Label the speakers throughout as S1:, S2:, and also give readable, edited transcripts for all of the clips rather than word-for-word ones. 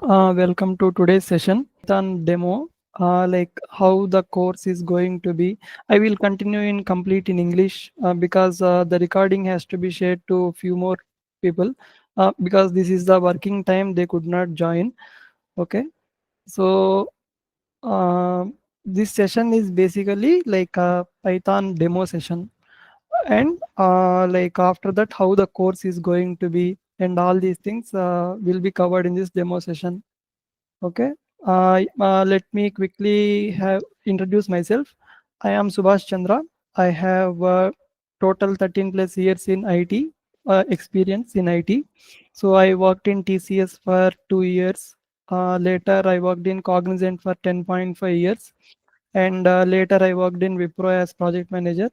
S1: Welcome to today's session. Python demo, like how the course is going to be. I will continue in complete in English because the recording has to be shared to a few more people because this is the working time. They could not join. Okay, so uh, this session is basically like a Python demo session, and like after that, how the course is going to be, and all these things will be covered in this demo session. Okay. Let me quickly have introduce myself. I am Subhash Chandra. I have total 13 plus years in IT experience in IT. So I worked in TCS for 2 years. Later I worked in Cognizant for 10.5 years, and later I worked in Wipro as project manager.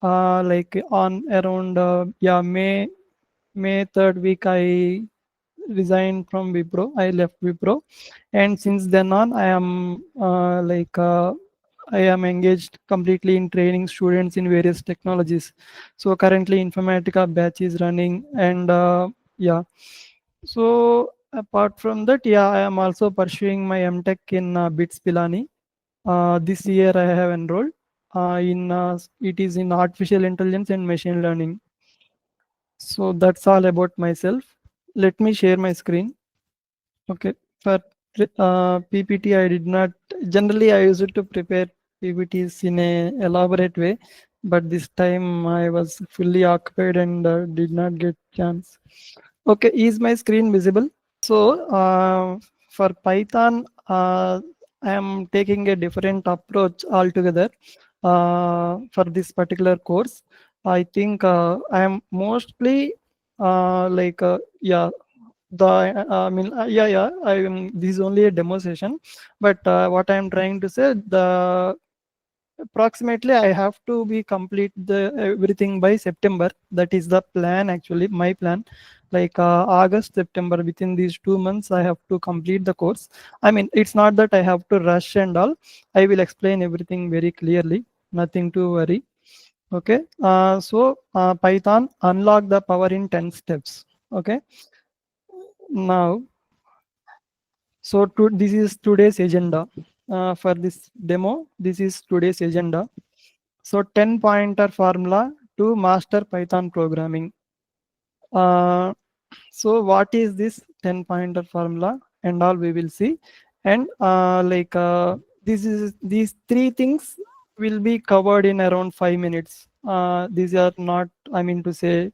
S1: Like on around May third week I resigned from Wipro. I left Wipro, and since then on, I am engaged completely in training students in various technologies. So currently, Informatica batch is running, and yeah. So apart from that, yeah, I am also pursuing my MTech in BITS Pilani. This year I have enrolled. In It is in artificial intelligence and machine learning. So that's all about myself. Let me share my screen. Okay. For PPT, I did not. Generally, I used to prepare PPTs in a elaborate way, but this time I was fully occupied and did not get chance. Okay, is my screen visible? So for Python, I am taking a different approach altogether for this particular course. I think I am mostly yeah, I am. This is only a demo session, but what I am trying to say, the approximately I have to be complete the everything by September. That is the plan, actually, my plan. Like August, September, within these 2 months, I have to complete the course. I mean, it's not that I have to rush and all. I will explain everything very clearly. Nothing to worry. Okay. Python unlock the power in 10 steps. Okay. Now, this is today's agenda. For this demo, this is today's agenda. So 10 pointer formula to master Python programming. Uh, so what is this 10 pointer formula and all we will see. And these three things will be covered in around 5 minutes. These are not, I mean to say,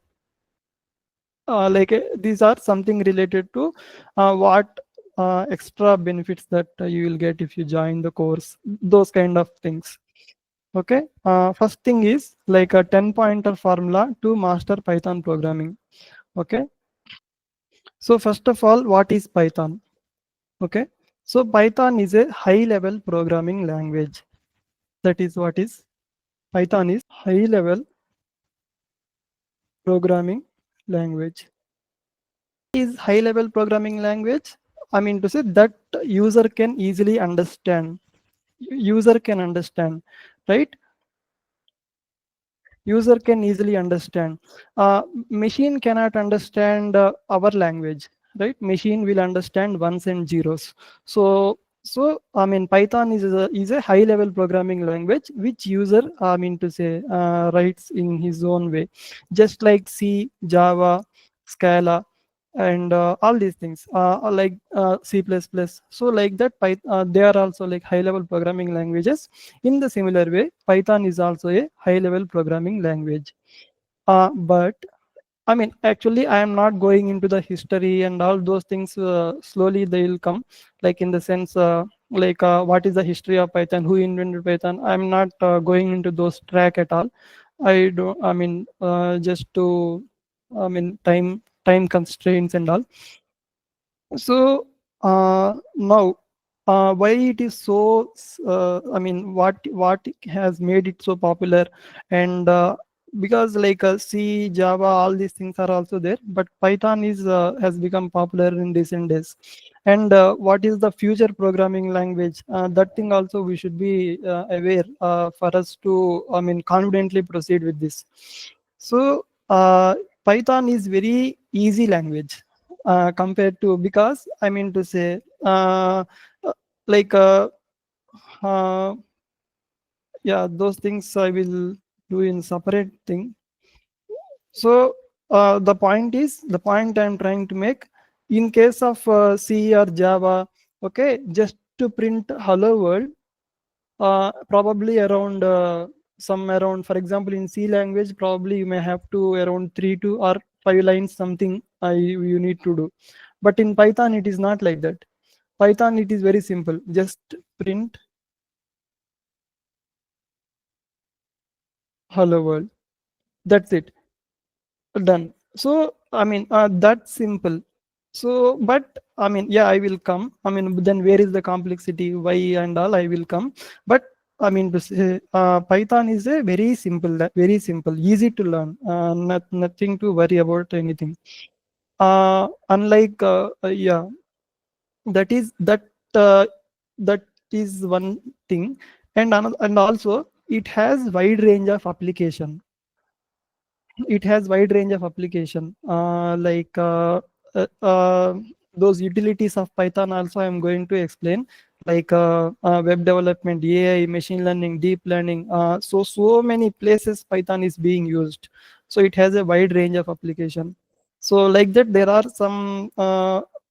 S1: these are something related to what extra benefits that you will get if you join the course, those kind of things. Okay. First thing is like a 10 pointer formula to master Python programming. Okay. So first of all, what is Python? Okay. So Python is a high level programming language. That is what is Python is high level programming language. Is high level programming language? I mean to say that user can easily understand. User can understand, right? User can easily understand. Machine cannot understand our language, right? Machine will understand ones and zeros. So I mean, Python is a high level programming language which user, I mean to say, writes in his own way, just like C, Java, Scala, and all these things are like C++. So like that, they are also like high level programming languages. In the similar way, Python is also a high level programming language. But I mean, actually, I am not going into the history and all those things. Slowly, they will come. Like in the sense, what is the history of Python? Who invented Python? I'm not going into those track at all. I don't. I mean, just to, I mean, time constraints and all. So now, why it is so? I mean, what has made it so popular? And because like C, Java, all these things are also there, but Python is has become popular in recent days. And what is the future programming language? That thing also we should be aware for us to, I mean, confidently proceed with this. So Python is very easy language. compared to, because I mean to say, uh, like uh, yeah, those things I will do in separate thing. So the point I'm trying to make, in case of C or Java, okay, just to print hello world, probably around some around, for example, in C language, probably you may have to around 3 to or 5 lines something you need to do. But in Python, it is not like that. Python, it is very simple. Just print hello world. That's it. Done. So I mean, that's simple. So but I mean, yeah, I will come. I mean, then where is the complexity, why and all, I will come. But I mean to say, Python is a very simple, easy to learn, nothing to worry about anything. Unlike yeah, that is that is one thing. And another, and also it has wide range of application. It has wide range of application, uh, uh, those utilities of Python also I'm going to explain, like web development, AI, machine learning, deep learning. So many places Python is being used. So it has a wide range of application. So like that, there are some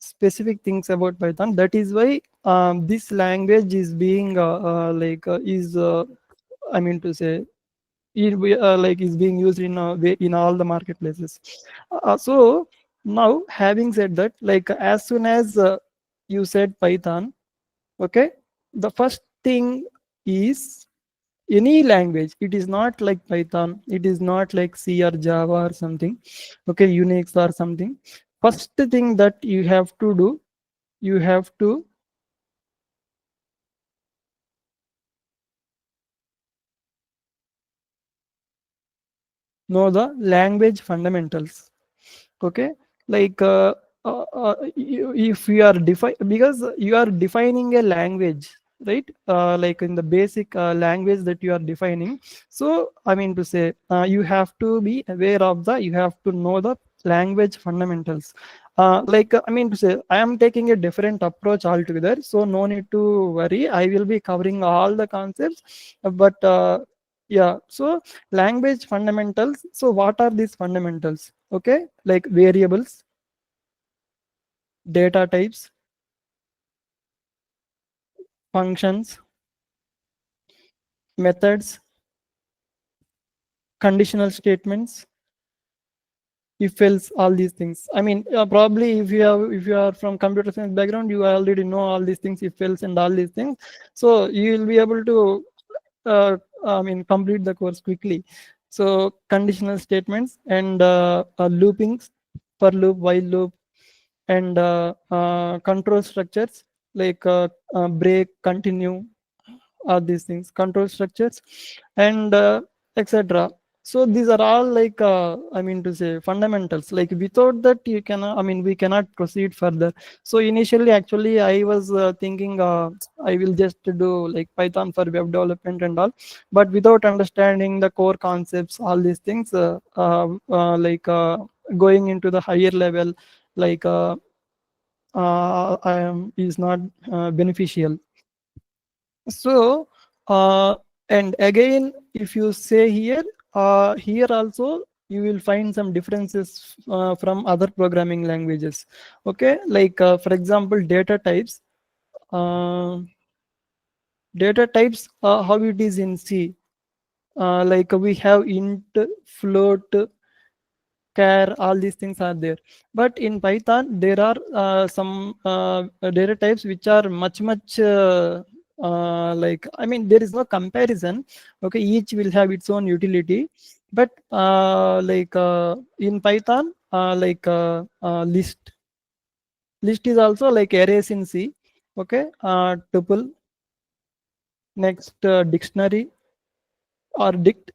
S1: specific things about Python. That is why this language is being is I mean to say, like is being used in in all the marketplaces. So now, having said that, like as soon as you said Python, okay, the first thing is any language. It is not like Python, it is not like C or Java or something, okay, Unix or something. First thing that you have to do, you have to know the language fundamentals. Okay, like if you are because you are defining a language, right? Like in the basic language that you are defining. So I mean to say, you have to be aware of you have to know the language fundamentals. I mean to say, I am taking a different approach altogether, so no need to worry, I will be covering all the concepts. But yeah, so language fundamentals. So what are these fundamentals? Okay, like variables, data types, functions, methods, conditional statements, if else, all these things. I mean, probably if you are from computer science background, you already know all these things, if else and all these things. So you will be able to I mean, complete the course quickly. So conditional statements and loopings, for loop, while loop, and control structures, like break, continue, are these things, control structures, and etc. So these are all like I mean to say, fundamentals. Like without that, you cannot, I mean, we cannot proceed further. So initially, actually, I was thinking I will just do like Python for web development and all, but without understanding the core concepts, all these things, going into the higher level, like is not beneficial. So and again, if you say here, here also you will find some differences from other programming languages. Okay, like for example, data types. uh, Data types, how it is in C, like we have int, float, char, all these things are there. But in Python, there are some data types which are much like, I mean, there is no comparison. Okay, each will have its own utility. But in Python, list is also like arrays in C. Okay, tuple, next dictionary or dict,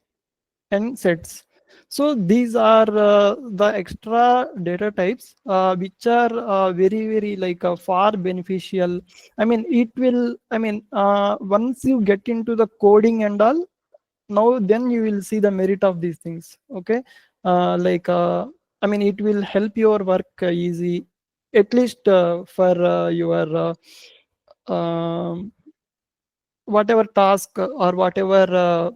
S1: and sets. So these are the extra data types which are very like far beneficial. I mean, it will, I mean, once you get into the coding and all, now then you will see the merit of these things. Okay, I mean, it will help your work easy. at least for your um, whatever task or whatever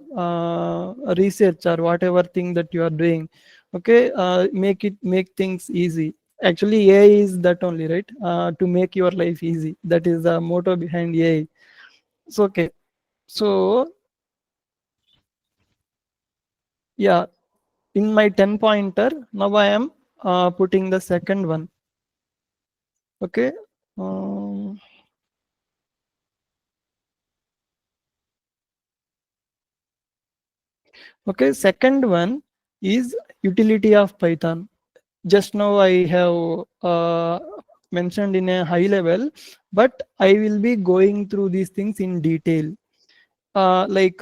S1: research or whatever thing that you are doing. Okay, make things easy. Actually, AI is that only, right? To make your life easy, that is the motto behind AI. So okay, so yeah, in my 10 pointer now I am putting the second one. Okay. um, okay, second one is utility of Python. Just now I have mentioned in a high level, but I will be going through these things in detail. Like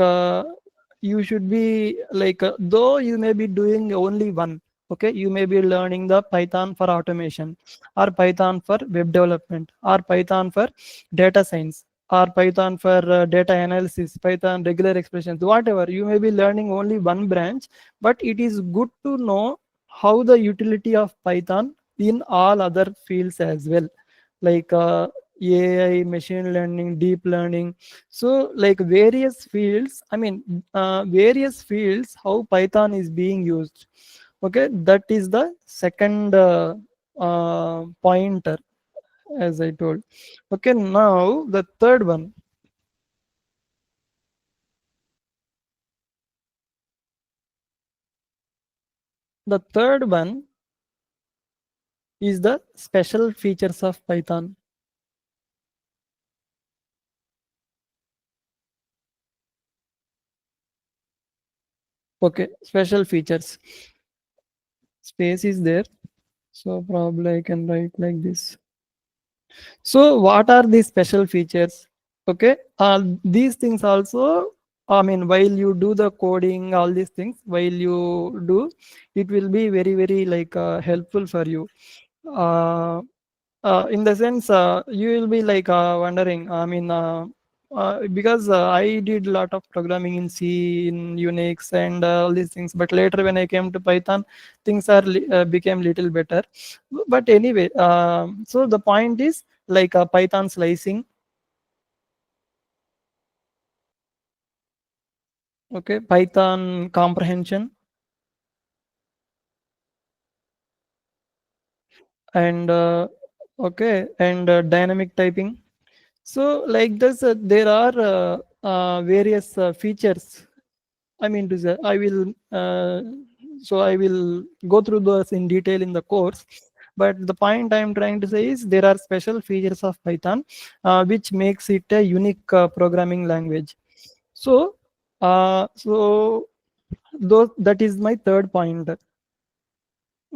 S1: you should be like though you may be doing only one. Okay, you may be learning the Python for automation, or Python for web development, or Python for data science, or Python for data analysis, Python regular expressions, whatever. You may be learning only one branch, but it is good to know how the utility of Python in all other fields as well, like AI, machine learning, deep learning. So like various fields, I mean various fields, how Python is being used. Okay, that is the second pointer, as I told. Okay, now the third one. The third one is the special features of Python. Okay, special features. Space is there, so probably I can write like this. So what are these special features? Okay, these things also, I mean, while you do the coding, all these things, while you do, it will be very, very like helpful for you. Uh, in the sense, you will be like wondering, I mean, because I did a lot of programming in C, in Unix, and all these things. But later, when I came to Python, things are became little better. But anyway, so the point is like Python slicing. Okay, Python comprehension, and okay, and dynamic typing. So like this, there are various features. I mean to say, I will go through those in detail in the course. But the point I'm trying to say is there are special features of Python, which makes it a unique programming language. So, so those, that is my third point.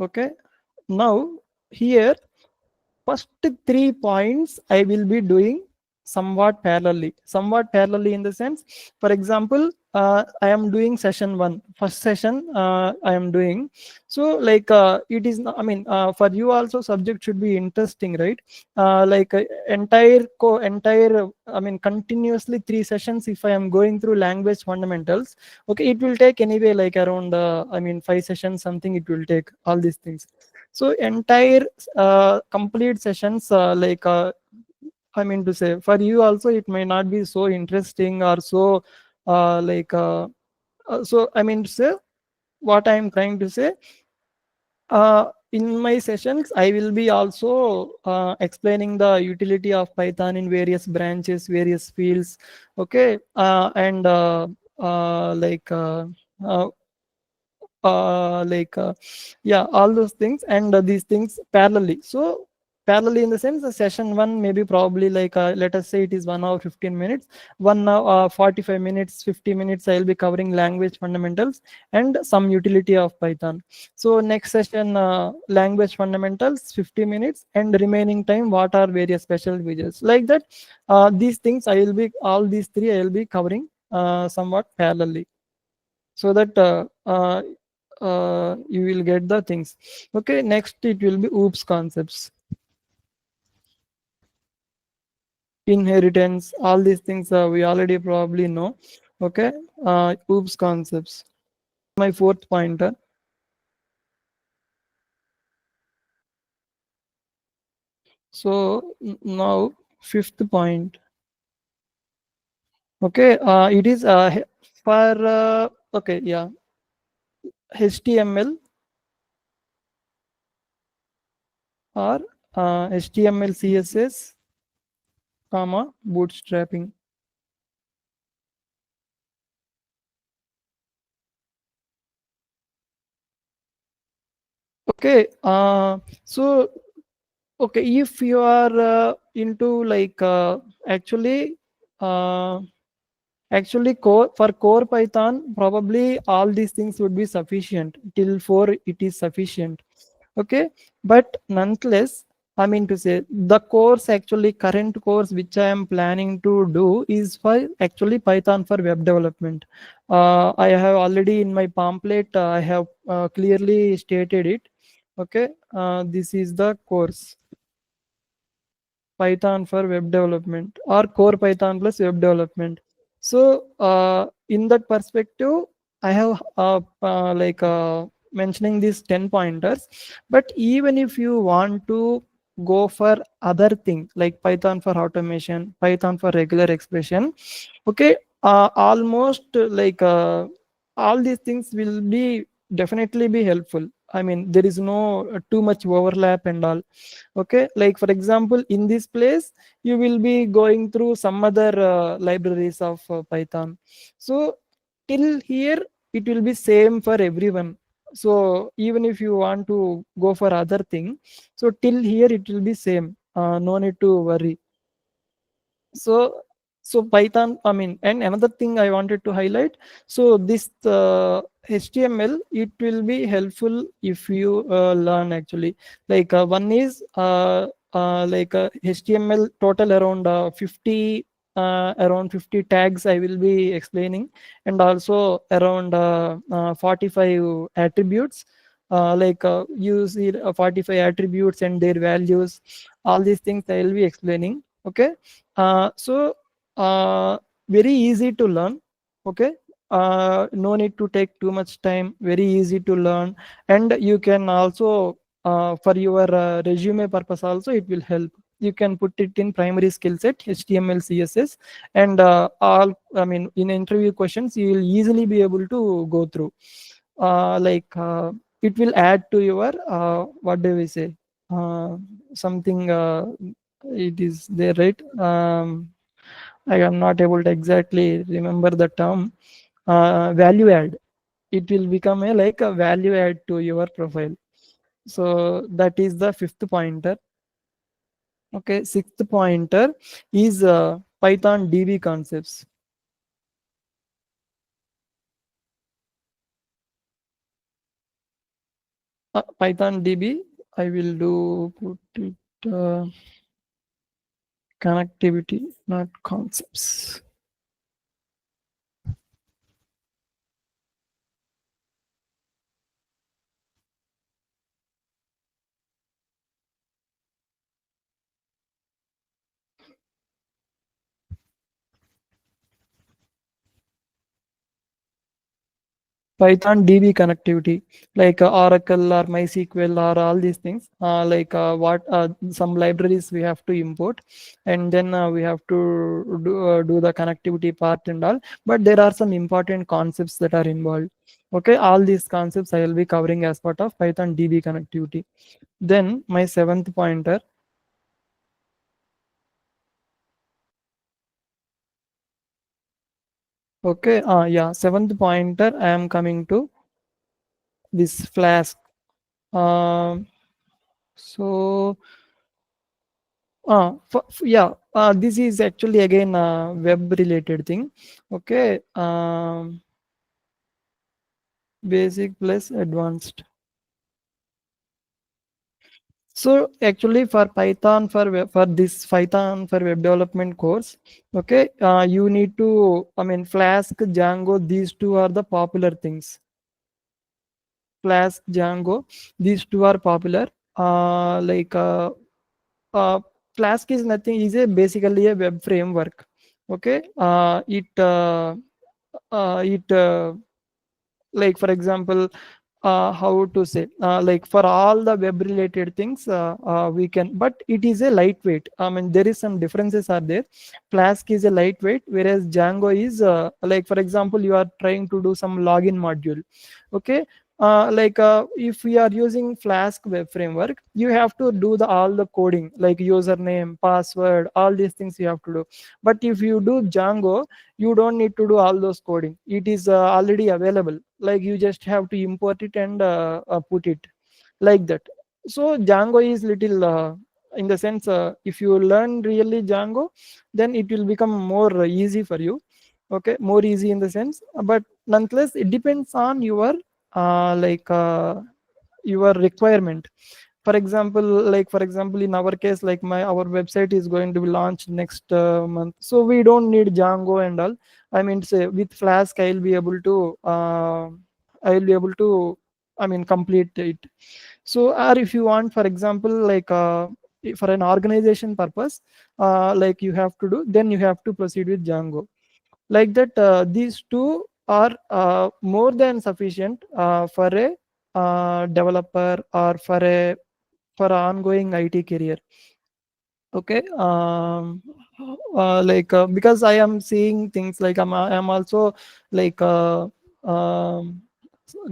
S1: Okay. Now here, first 3 points I will be doing somewhat parallelly in the sense, for example, I am doing session one, first session I am doing. So like it is not, I mean, for you also subject should be interesting, right? Like entire, I mean, continuously 3 sessions, if I am going through language fundamentals, okay, it will take anyway like around I mean 5 sessions something, it will take all these things. So entire complete sessions, like I mean to say, for you also it may not be so interesting or so like so I mean to say, what I am trying to say, in my sessions I will be also explaining the utility of Python in various branches, various fields. Okay, and like uh, yeah, all those things, and these things parallelly. So parallelly in the sense, the session one maybe probably like let us say it is 1 hour 15 minutes, 1 hour 45 minutes, 50 minutes I'll be covering language fundamentals and some utility of Python. So next session, language fundamentals 50 minutes, and remaining time what are various special features, like that. These things I will be, all these three I will be covering somewhat parallelly, so that you will get the things. Okay, next it will be OOPS concepts, inheritance, all these things we already probably know. Okay, OOPS concepts. My fourth pointer. So now fifth point. Okay, it is for okay, yeah, HTML or HTML CSS, comma bootstrapping. Okay, so okay, if you are into like actually. Uh, Actually, for core Python, probably all these things would be sufficient. Till 4, it is sufficient. Okay, but nonetheless, I mean to say, the course actually current course which I am planning to do is for actually Python for web development. I have already in my pamphlet, I have clearly stated it. Okay, this is the course. Python for web development or core Python plus web development. So in that perspective, I have mentioning these 10 pointers. But even if you want to go for other things like Python for automation, Python for regular expression, okay, almost all these things will be definitely be helpful. I mean, there is no too much overlap and all. Okay, like for example, in this place you will be going through some other libraries of Python. So till here it will be same for everyone. So even if you want to go for other thing, so till here it will be same, no need to worry. So so Python, I mean, and another thing I wanted to highlight, so this HTML, it will be helpful if you learn actually. Like one is HTML total around 50 around 50 tags I will be explaining, and also around 45 attributes. You see 45 attributes and their values, all these things I will be explaining. Okay, so very easy to learn. Okay, no need to take too much time, very easy to learn. And you can also for your resume purpose also it will help. You can put it in primary skill set HTML CSS, and all, I mean, in interview questions you will easily be able to go through. It will add to your what do we say, something it is there, right? I am not able to exactly remember the term. Value add. It will become a like a value add to your profile. So that is the fifth pointer. Okay, sixth pointer is Python DB concepts. Python DB, I will do put it connectivity, not concepts. Python DB connectivity, like Oracle or MySQL or all these things, what some libraries we have to import, and then we have to do the connectivity part and all. But there are some important concepts that are involved. Okay, all these concepts I will be covering as part of Python DB connectivity. Then my seventh pointer. Okay, yeah, seventh pointer. I am coming to this Flask. Um, so yeah, this is actually again a web related thing. Okay, basic plus advanced. So actually for Python for this Python for web development course, okay, you need to, I mean, Flask, Django, these two are the popular things. Flask, Django, these two are popular. Uh, like uh, uh, Flask is nothing, is a basically a web framework. Okay, it like for example, how to say, like for all the web related things, we can, but it is a lightweight. I mean, there is some differences are there. Flask is a lightweight, whereas Django is, like for example, you are trying to do some login module. Okay. Like if we are using Flask web framework, you have to do the all the coding like username, password, all these things you have to do. But if you do Django, you don't need to do all those coding. It is already available, like you just have to import it and put it like that. So Django is little, in the sense, if you learn really Django, then it will become more easy for you. Okay, more easy in the sense, but nonetheless it depends on your like your requirement. For example, like for example, in our case, like our website is going to be launched next month, so we don't need Django and all. I mean, say with Flask I'll be able to complete it. So, or if you want, for example, like for an organization purpose, like you have to do, then you have to proceed with Django. Like that, these two are more than sufficient for a developer or for ongoing IT career. Okay. Like because I am seeing things like I'm also like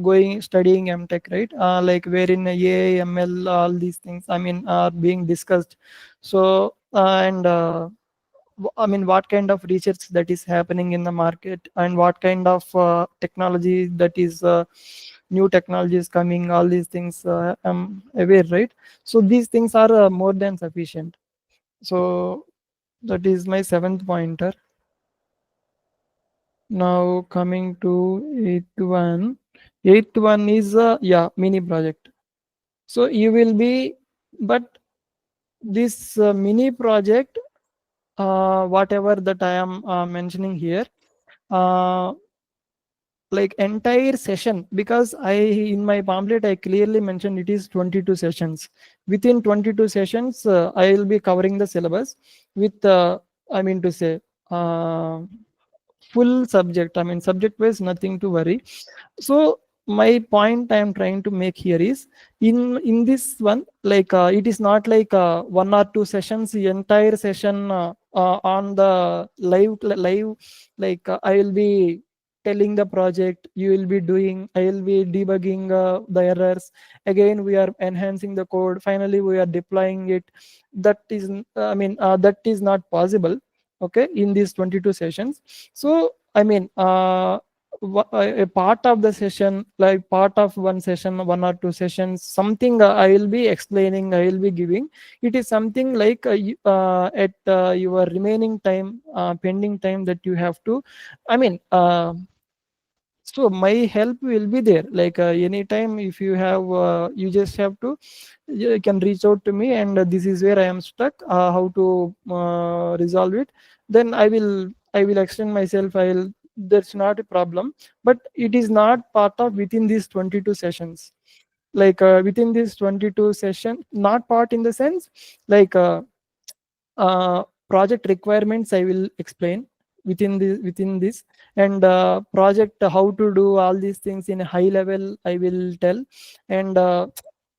S1: going studying MTech, right? Like wherein AI, ML, all these things, I mean, are being discussed. So and I mean, what kind of research that is happening in the market, and what kind of technology that is new technologies coming, all these things I'm aware, right? So these things are more than sufficient. So that is my seventh pointer. Now coming to eighth one. Eighth one is yeah, mini project. So you will be, but this mini project, whatever that I am mentioning here, uh, like entire session, because I in my pamphlet I clearly mentioned it is 22 sessions. Within 22 sessions, I will be covering the syllabus with I mean to say, uh, full subject. I mean, subject wise, nothing to worry. So my point I am trying to make here is, in this one, like it is not like one or two sessions, the entire session on the live, like I will be telling the project, you will be doing, I will be debugging the errors, again we are enhancing the code, finally we are deploying it. That is that is not possible, okay, in these 22 sessions. So I mean, a part of the session, like part of one session, one or two sessions, something I will be explaining, I will be giving. It is something like at your remaining time, pending time, that you have to, I mean, so my help will be there, like anytime if you have, you just have to, you can reach out to me, and this is where I am stuck, how to resolve it. Then I will extend myself, I'll, that's not a problem. But it is not part of within these 22 sessions. Like within this 22 session, not part in the sense, like project requirements I will explain within this, and project, how to do all these things in a high level I will tell. And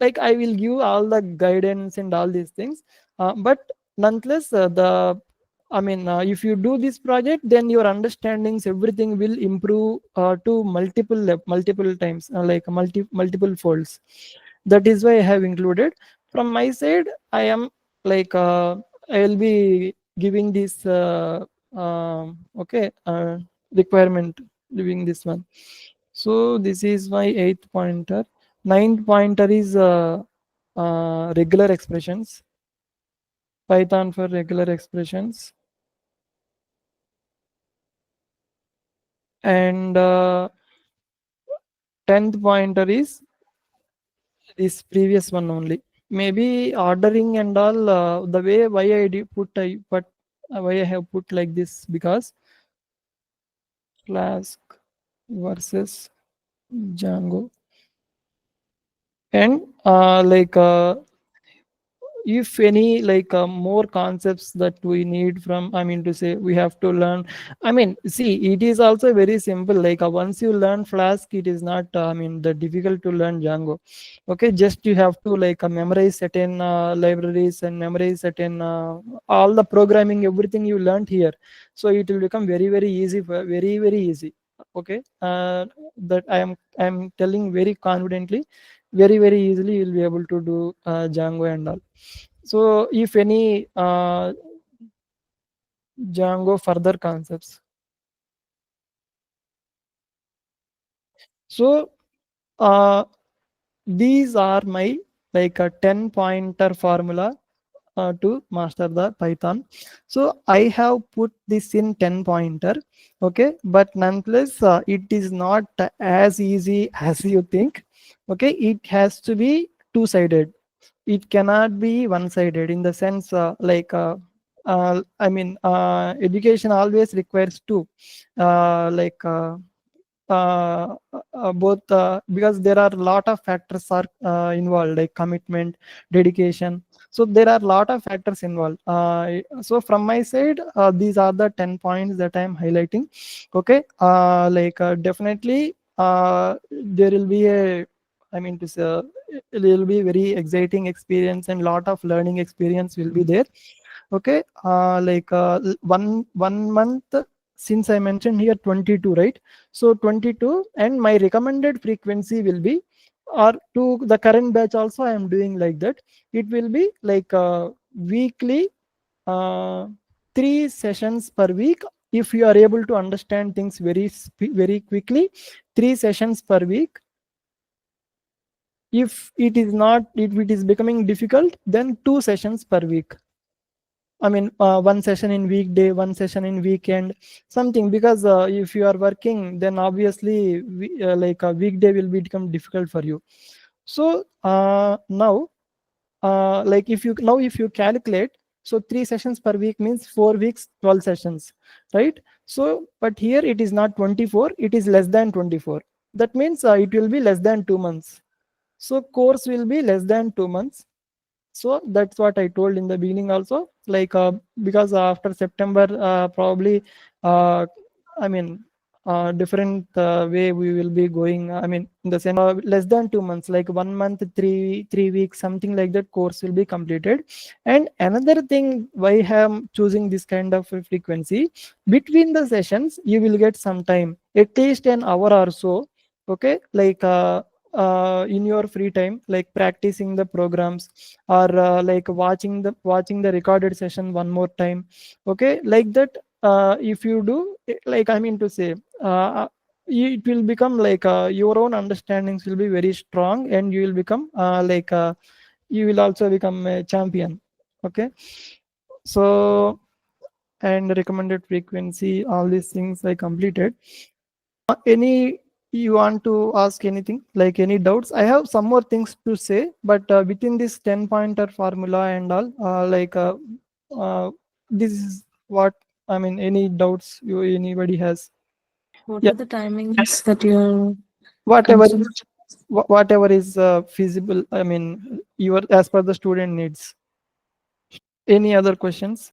S1: like I will give all the guidance and all these things. But nonetheless, the I mean, if you do this project, then your understandings, everything will improve to multiple times, like multiple folds. That is why I have included. From my side, I am like I will be giving this okay, requirement, giving this one. So this is my eighth pointer. Ninth pointer is regular expressions. Python for regular expressions. And 10th pointer is this previous one only. Maybe ordering and all, the way why why I have put like this, because Flask versus Django, and like if any like more concepts that we need from, I mean to say, we have to learn. I mean, see, it is also very simple. Like once you learn Flask, it is not I mean the difficult to learn Django. Okay, just you have to like memorize certain libraries and memorize certain all the programming, everything you learned here. So it will become very very easy, very very easy. Okay, that I am telling very confidently, very very easily you'll be able to do Django and all. So if any Django further concepts. So uh, these are my like a 10 pointer formula to master the Python. So I have put this in 10 pointer. Okay, but nonetheless it is not as easy as you think. Okay, it has to be two-sided. It cannot be one-sided in the sense I mean education always requires two, like both because there are a lot of factors are involved, like commitment, dedication. So there are a lot of factors involved. So from my side, these are the 10 points that I am highlighting. Okay, definitely there will be a, I mean to say, it will be very exciting experience and lot of learning experience will be there. Okay, one month, since I mentioned here 22, right? So 22, and my recommended frequency will be, or to the current batch also I am doing like that. It will be like weekly, uh, 3 sessions per week. If you are able to understand things very quickly, 3 sessions per week. If it is not, if it is becoming difficult, then 2 sessions per week. I mean, one session in weekday, one session in weekend, something. Because if you are working, then obviously like a weekday will become difficult for you. So now, like if you calculate, so 3 sessions per week means 4 weeks, 12 sessions, right? So, but here it is not 24; it is less than 24. That means it will be less than 2 months. So course will be less than 2 months. So that's what I told in the beginning also, like because after September probably uh, I mean different way we will be going. I mean, in the sense less than 2 months, like 1 month, three weeks, something like that, course will be completed. And another thing, why I am choosing this kind of a frequency, between the sessions you will get some time, at least an hour or so. Okay, like in your free time, like practicing the programs, or like watching the recorded session one more time. Okay, like that. If you do like, I mean to say, it will become like your own understandings will be very strong, and you will become you will also become a champion. Okay, so, and recommended frequency, all these things I completed. Any, you want to ask anything, like any doubts? I have some more things to say, but within this 10 pointer formula and all, uh, this is what, I mean, any doubts you anybody has?
S2: What
S1: Yeah,
S2: are the timings that you're
S1: whatever
S2: considering?
S1: whatever is feasible, I mean, your as per the student needs. Any other questions?